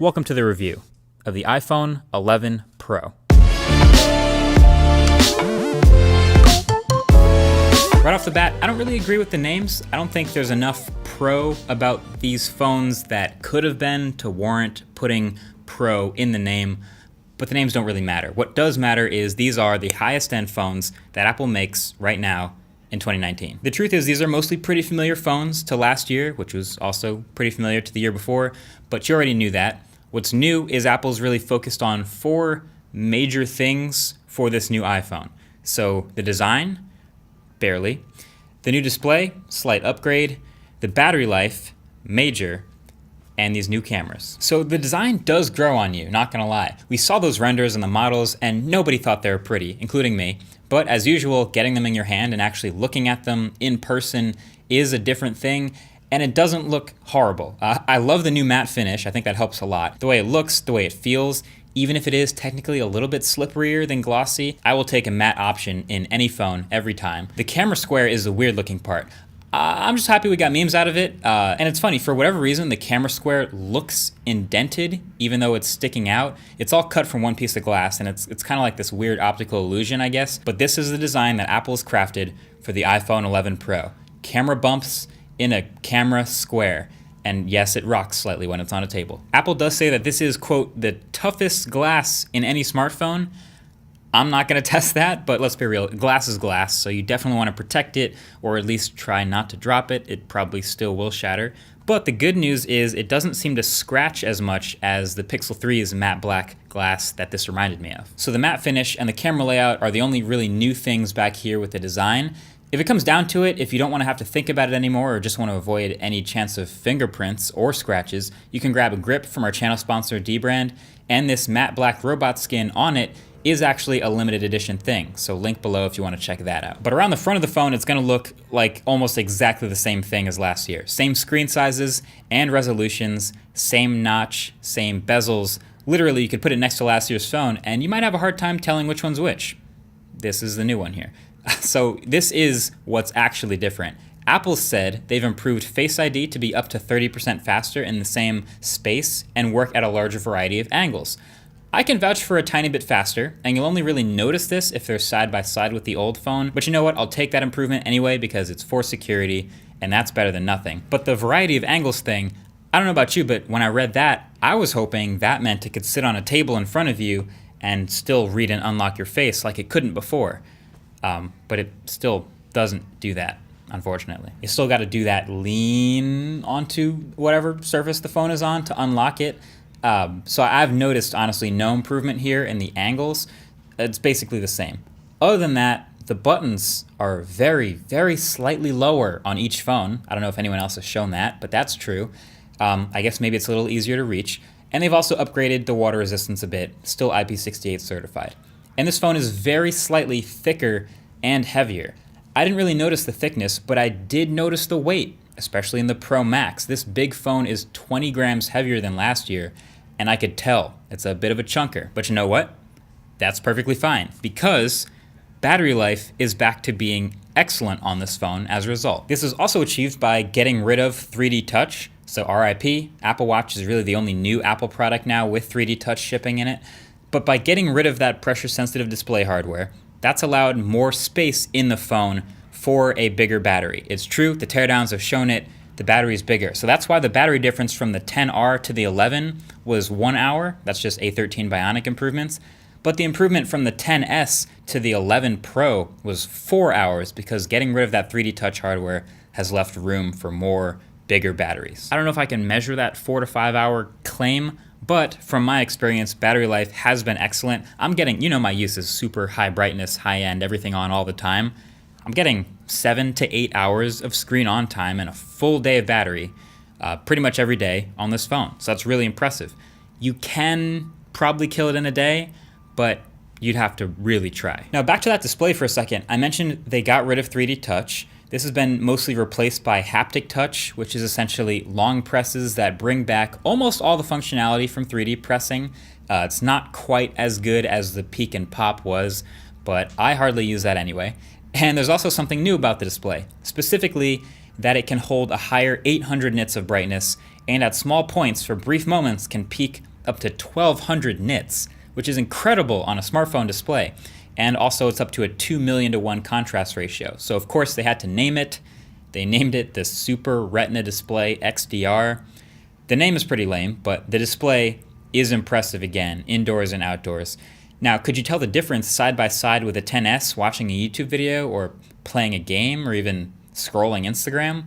Welcome to the review of the iPhone 11 Pro. Right off the bat, I don't really agree with the names. I don't think there's enough Pro about these phones that could have been to warrant putting Pro in the name, but the names don't really matter. What does matter is these are the highest end phones that Apple makes right now in 2019. The truth is these are mostly pretty familiar phones to last year, which was also pretty familiar to the year before, but you already knew that. What's new is Apple's really focused on 4 major things for this new iPhone. So the design, barely. The new display, slight upgrade. The battery life, major. And these new cameras. So the design does grow on you, not gonna lie. We saw those renders and the models and nobody thought they were pretty, including me. But as usual, getting them in your hand and actually looking at them in person is a different thing, and it doesn't look horrible. I love the new matte finish. I think that helps a lot. The way it looks, the way it feels, even if it is technically a little bit slipperier than glossy, I will take a matte option in any phone every time. The camera square is the weird looking part. I'm just happy we got memes out of it. And it's funny, for whatever reason, the camera square looks indented, even though it's sticking out. It's all cut from one piece of glass, and it's kind of like this weird optical illusion, I guess. But this is the design that Apple has crafted for the iPhone 11 Pro. Camera bumps in a camera square. And yes, it rocks slightly when it's on a table. Apple does say that this is, quote, the toughest glass in any smartphone. I'm not gonna test that, but let's be real, glass is glass, so you definitely wanna protect it, or at least try not to drop it. It probably still will shatter. But the good news is it doesn't seem to scratch as much as the Pixel 3's matte black glass that this reminded me of. So the matte finish and the camera layout are the only really new things back here with the design. If it comes down to it, if you don't want to have to think about it anymore or just want to avoid any chance of fingerprints or scratches, you can grab a grip from our channel sponsor Dbrand, and this matte black robot skin on it is actually a limited edition thing, so link below if you want to check that out. But around the front of the phone, it's going to look like almost exactly the same thing as last year. Same screen sizes and resolutions, same notch, same bezels. Literally, you could put it next to last year's phone, and you might have a hard time telling which one's which. This is the new one here. So this is what's actually different. Apple said they've improved Face ID to be up to 30% faster in the same space and work at a larger variety of angles. I can vouch for a tiny bit faster, and you'll only really notice this if they're side by side with the old phone, but you know what, I'll take that improvement anyway because it's for security, and that's better than nothing. But the variety of angles thing, I don't know about you, but when I read that, I was hoping that meant it could sit on a table in front of you and still read and unlock your face like it couldn't before. But it still doesn't do that, unfortunately. You still gotta do that lean onto whatever surface the phone is on to unlock it. So I've noticed, honestly, no improvement here in the angles. It's basically the same. Other than that, the buttons are very, very slightly lower on each phone. I don't know if anyone else has shown that, but that's true. I guess maybe it's a little easier to reach. And they've also upgraded the water resistance a bit, still IP68 certified. And this phone is very slightly thicker and heavier. I didn't really notice the thickness, but I did notice the weight, especially in the Pro Max. This big phone is 20 grams heavier than last year, and I could tell it's a bit of a chunker. But you know what? That's perfectly fine, because battery life is back to being excellent on this phone as a result. This is also achieved by getting rid of 3D Touch, so RIP. Apple Watch is really the only new Apple product now with 3D Touch shipping in it. But by getting rid of that pressure-sensitive display hardware, that's allowed more space in the phone for a bigger battery. It's true, the teardowns have shown it, the battery is bigger. So that's why the battery difference from the 10R to the 11 was 1 hour. That's just A13 Bionic improvements. But the improvement from the 10S to the 11 Pro was 4 hours because getting rid of that 3D Touch hardware has left room for more bigger batteries. I don't know if I can measure that 4 to 5 hour claim, but from my experience, battery life has been excellent. I'm getting, you know my use is super high brightness, high end, everything on all the time. I'm getting 7 to 8 hours of screen on time and a full day of battery pretty much every day on this phone. So that's really impressive. You can probably kill it in a day, but you'd have to really try. Now back to that display for a second. I mentioned they got rid of 3D Touch. This has been mostly replaced by haptic touch, which is essentially long presses that bring back almost all the functionality from 3D pressing. It's not quite as good as the peek and pop was, but I hardly use that anyway. And there's also something new about the display, specifically that it can hold a higher 800 nits of brightness and at small points for brief moments can peak up to 1200 nits, which is incredible on a smartphone display. And also it's up to a 2 million to 1 contrast ratio. So of course they had to name it. They named it the Super Retina Display XDR. The name is pretty lame, but the display is impressive again, indoors and outdoors. Now, could you tell the difference side by side with a XS watching a YouTube video or playing a game or even scrolling Instagram?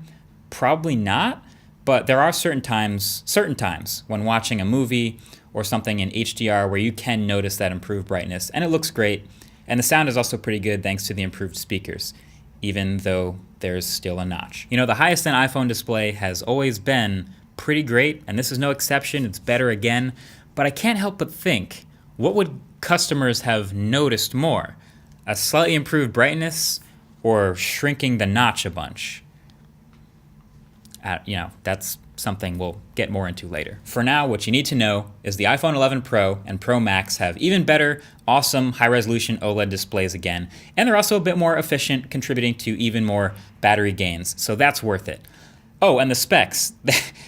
Probably not, but there are certain times when watching a movie or something in HDR where you can notice that improved brightness, and it looks great. And the sound is also pretty good thanks to the improved speakers, even though there's still a notch. You know, the highest end iPhone display has always been pretty great, and this is no exception. It's better again, but I can't help but think, what would customers have noticed more? A slightly improved brightness or shrinking the notch a bunch? That's something we'll get more into later. For now, what you need to know is the iPhone 11 Pro and Pro Max have even better, awesome high-resolution OLED displays again, and they're also a bit more efficient, contributing to even more battery gains, so that's worth it. Oh, and the specs.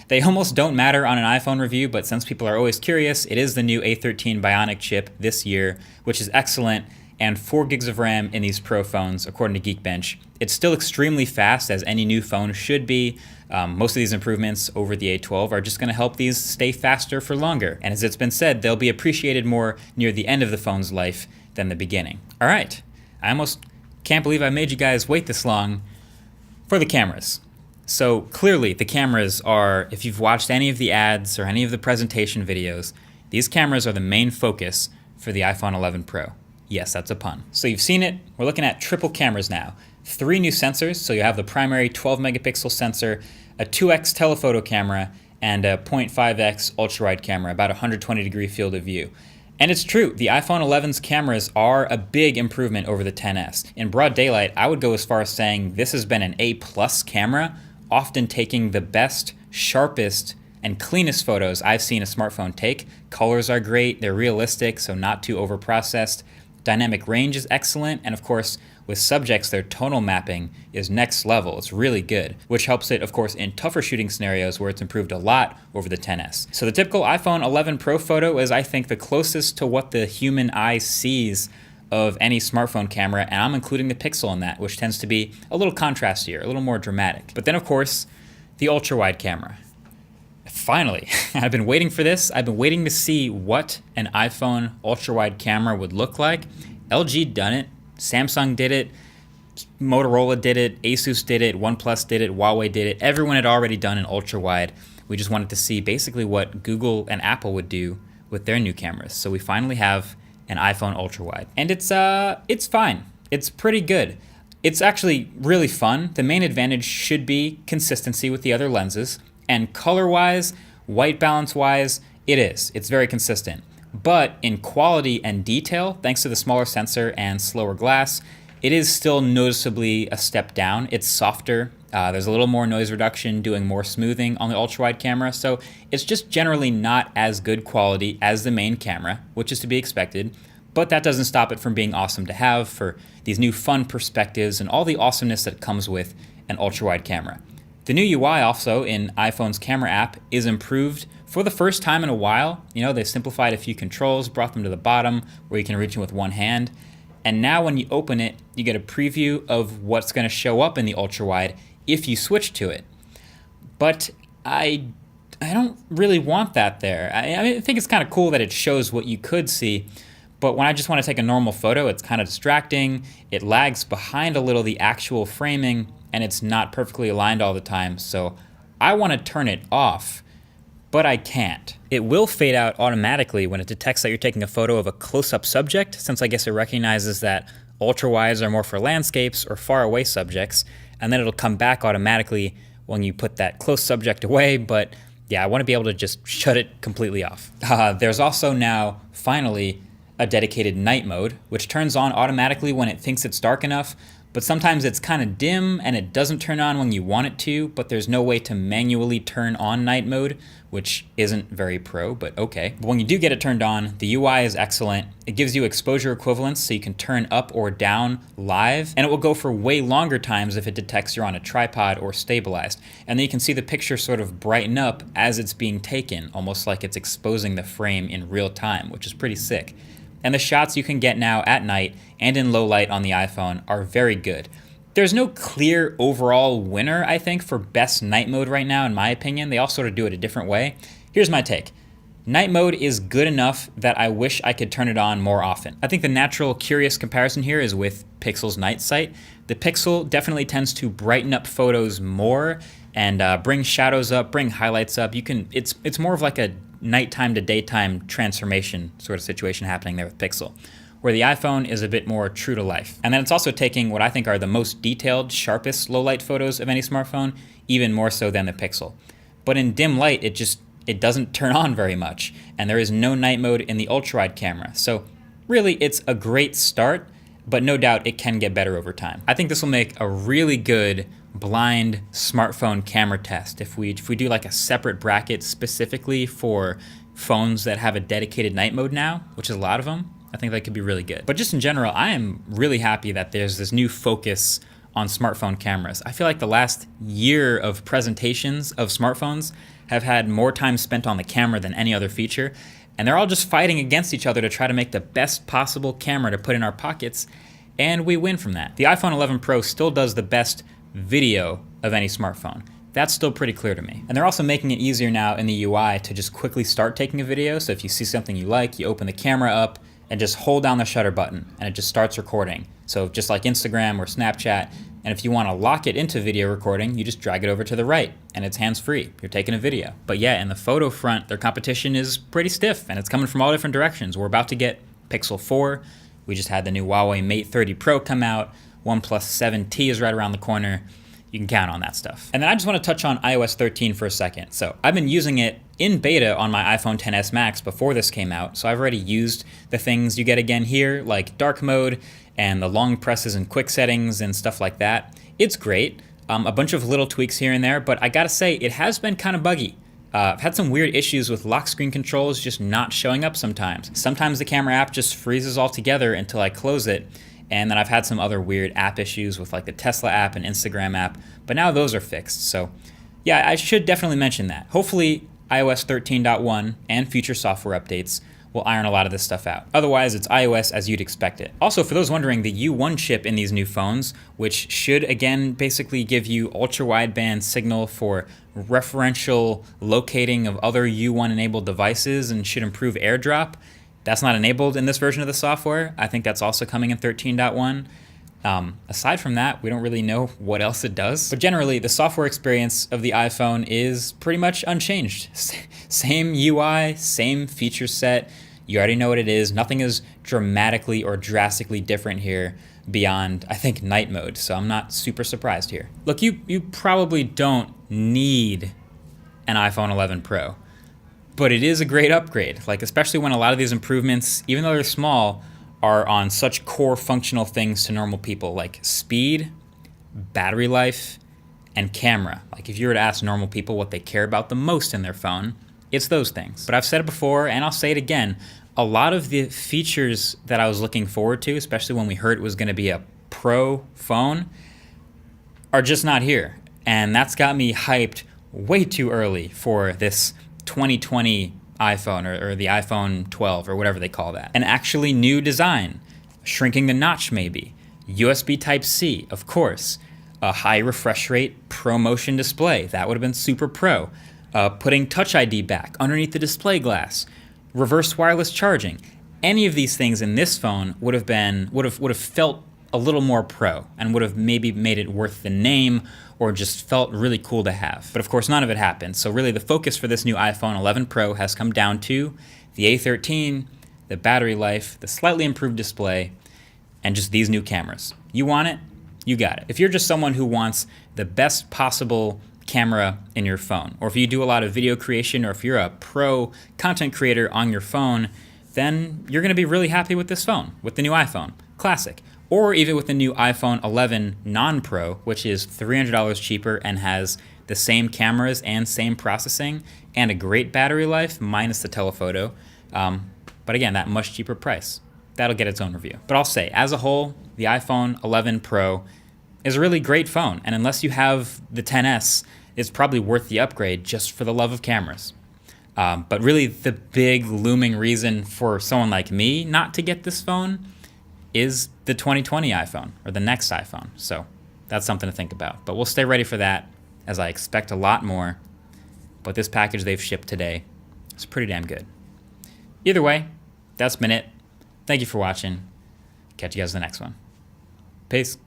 They almost don't matter on an iPhone review, but since people are always curious, it is the new A13 Bionic chip this year, which is excellent, and 4 gigs of RAM in these Pro phones, according to Geekbench. It's still extremely fast, as any new phone should be. Most of these improvements over the A12 are just going to help these stay faster for longer. And as it's been said, they'll be appreciated more near the end of the phone's life than the beginning. All right, I almost can't believe I made you guys wait this long for the cameras. So clearly the cameras are, if you've watched any of the ads or any of the presentation videos, these cameras are the main focus for the iPhone 11 Pro. Yes, that's a pun. So you've seen it. We're looking at triple cameras now. 3 new sensors, so you have the primary 12 megapixel sensor, a 2x telephoto camera, and a 0.5x ultra-wide camera, about 120 degree field of view. And it's true, the iPhone 11's cameras are a big improvement over the XS. In broad daylight, I would go as far as saying this has been an A+ camera, often taking the best, sharpest, and cleanest photos I've seen a smartphone take. Colors are great, they're realistic, so not too overprocessed. Dynamic range is excellent, and of course, with subjects, their tonal mapping is next level. It's really good, which helps it, of course, in tougher shooting scenarios where it's improved a lot over the XS. So the typical iPhone 11 Pro photo is, I think, the closest to what the human eye sees of any smartphone camera, and I'm including the Pixel in that, which tends to be a little contrastier, a little more dramatic. But then, of course, the ultra-wide camera. Finally, I've been waiting for this. I've been waiting to see what an iPhone ultra-wide camera would look like. LG done it, Samsung did it, Motorola did it, Asus did it, OnePlus did it, Huawei did it. Everyone had already done an ultra-wide. We just wanted to see basically what Google and Apple would do with their new cameras. So we finally have an iPhone ultra-wide. And it's fine. It's pretty good. It's actually really fun. The main advantage should be consistency with the other lenses. And color-wise, white balance-wise, it is. It's very consistent. But in quality and detail, thanks to the smaller sensor and slower glass, it is still noticeably a step down. It's softer. There's a little more noise reduction, doing more smoothing on the ultra-wide camera. So it's just generally not as good quality as the main camera, which is to be expected. But that doesn't stop it from being awesome to have for these new fun perspectives and all the awesomeness that comes with an ultra-wide camera. The new UI also in iPhone's camera app is improved for the first time in a while. You know, they've simplified a few controls, brought them to the bottom where you can reach them with one hand. And now when you open it, you get a preview of what's going to show up in the ultra-wide if you switch to it. But I don't really want that there. I think it's kind of cool that it shows what you could see, but when I just want to take a normal photo, it's kind of distracting. It lags behind a little the actual framing, and it's not perfectly aligned all the time, so I want to turn it off, but I can't. It will fade out automatically when it detects that you're taking a photo of a close-up subject, since I guess it recognizes that ultra-wides are more for landscapes or far-away subjects, and then it'll come back automatically when you put that close subject away, but yeah, I want to be able to just shut it completely off. There's also now, finally, a dedicated night mode, which turns on automatically when it thinks it's dark enough, but sometimes it's kind of dim and it doesn't turn on when you want it to, but there's no way to manually turn on night mode, which isn't very pro, but okay. But when you do get it turned on, the UI is excellent. It gives you exposure equivalence so you can turn up or down live, and it will go for way longer times if it detects you're on a tripod or stabilized. And then you can see the picture sort of brighten up as it's being taken, almost like it's exposing the frame in real time, which is pretty sick. And the shots you can get now at night and in low light on the iPhone are very good. There's no clear overall winner, I think, for best night mode right now, in my opinion. They all sort of do it a different way. Here's my take. Night mode is good enough that I wish I could turn it on more often. I think the natural, curious comparison here is with Pixel's night sight. The Pixel definitely tends to brighten up photos more and bring shadows up, bring highlights up. It's more of like a nighttime to daytime transformation sort of situation happening there with Pixel, where the iPhone is a bit more true to life. And then it's also taking what I think are the most detailed, sharpest low light photos of any smartphone, even more so than the Pixel. But in dim light, it doesn't turn on very much, and there is no night mode in the ultra-wide camera. So really, it's a great start, but no doubt it can get better over time. I think this will make a really good blind smartphone camera test. If we do like a separate bracket specifically for phones that have a dedicated night mode now, which is a lot of them, I think that could be really good. But just in general, I am really happy that there's this new focus on smartphone cameras. I feel like the last year of presentations of smartphones have had more time spent on the camera than any other feature, and they're all just fighting against each other to try to make the best possible camera to put in our pockets, and we win from that. The iPhone 11 Pro still does the best video of any smartphone. That's still pretty clear to me. And they're also making it easier now in the UI to just quickly start taking a video. So if you see something you like, you open the camera up and just hold down the shutter button and it just starts recording. So just like Instagram or Snapchat, and if you want to lock it into video recording, you just drag it over to the right and it's hands-free. You're taking a video. But yeah, in the photo front, their competition is pretty stiff and it's coming from all different directions. We're about to get Pixel 4. We just had the new Huawei Mate 30 Pro come out. OnePlus 7T is right around the corner. You can count on that stuff. And then I just want to touch on iOS 13 for a second. So I've been using it in beta on my iPhone XS Max before this came out. So I've already used the things you get again here, like dark mode and the long presses and quick settings and stuff like that. It's great. A bunch of little tweaks here and there, but I gotta say, it has been kind of buggy. I've had some weird issues with lock screen controls just not showing up sometimes. Sometimes the camera app just freezes altogether until I close it. And then I've had some other weird app issues with like the Tesla app and Instagram app, but now those are fixed. So yeah, I should definitely mention that. Hopefully iOS 13.1 and future software updates will iron a lot of this stuff out. Otherwise, it's iOS as you'd expect it. Also, for those wondering, the U1 chip in these new phones, which should again basically give you ultra-wideband signal for referential locating of other U1 enabled devices and should improve AirDrop. That's not enabled in this version of the software. I think that's also coming in 13.1. Aside from that, we don't really know what else it does. But generally, the software experience of the iPhone is pretty much unchanged. Same UI, same feature set. You already know what it is. Nothing is dramatically or drastically different here beyond, I think, night mode. So I'm not super surprised here. Look, you probably don't need an iPhone 11 Pro. But it is a great upgrade, like especially when a lot of these improvements, even though they're small, are on such core functional things to normal people, like speed, battery life, and camera. Like if you were to ask normal people what they care about the most in their phone, it's those things. But I've said it before, and I'll say it again, a lot of the features that I was looking forward to, especially when we heard it was going to be a Pro phone, are just not here. And that's got me hyped way too early for this 2020 iPhone or the iPhone 12 or whatever they call that. An actually new design, shrinking the notch maybe, USB Type-C, of course, a high refresh rate ProMotion display, that would have been super pro, putting Touch ID back underneath the display glass, reverse wireless charging. Any of these things in this phone would have felt a little more pro and would have maybe made it worth the name or just felt really cool to have. But of course, none of it happened. So really the focus for this new iPhone 11 Pro has come down to the A13, the battery life, the slightly improved display, and just these new cameras. You want it? You got it. If you're just someone who wants the best possible camera in your phone, or if you do a lot of video creation, or if you're a pro content creator on your phone, then you're gonna be really happy with this phone, with the new iPhone. Classic. or even with the new iPhone 11 non-Pro, which is $300 cheaper and has the same cameras and same processing and a great battery life minus the telephoto. But again, that much cheaper price. That'll get its own review. But I'll say, as a whole, the iPhone 11 Pro is a really great phone. And unless you have the XS, it's probably worth the upgrade just for the love of cameras. But really, the big looming reason for someone like me not to get this phone is the 2020 iPhone or the next iPhone. So that's something to think about. But we'll stay ready for that, as I expect a lot more. But this package they've shipped today is pretty damn good. Either way, that's been it. Thank you for watching. Catch you guys in the next one. Peace.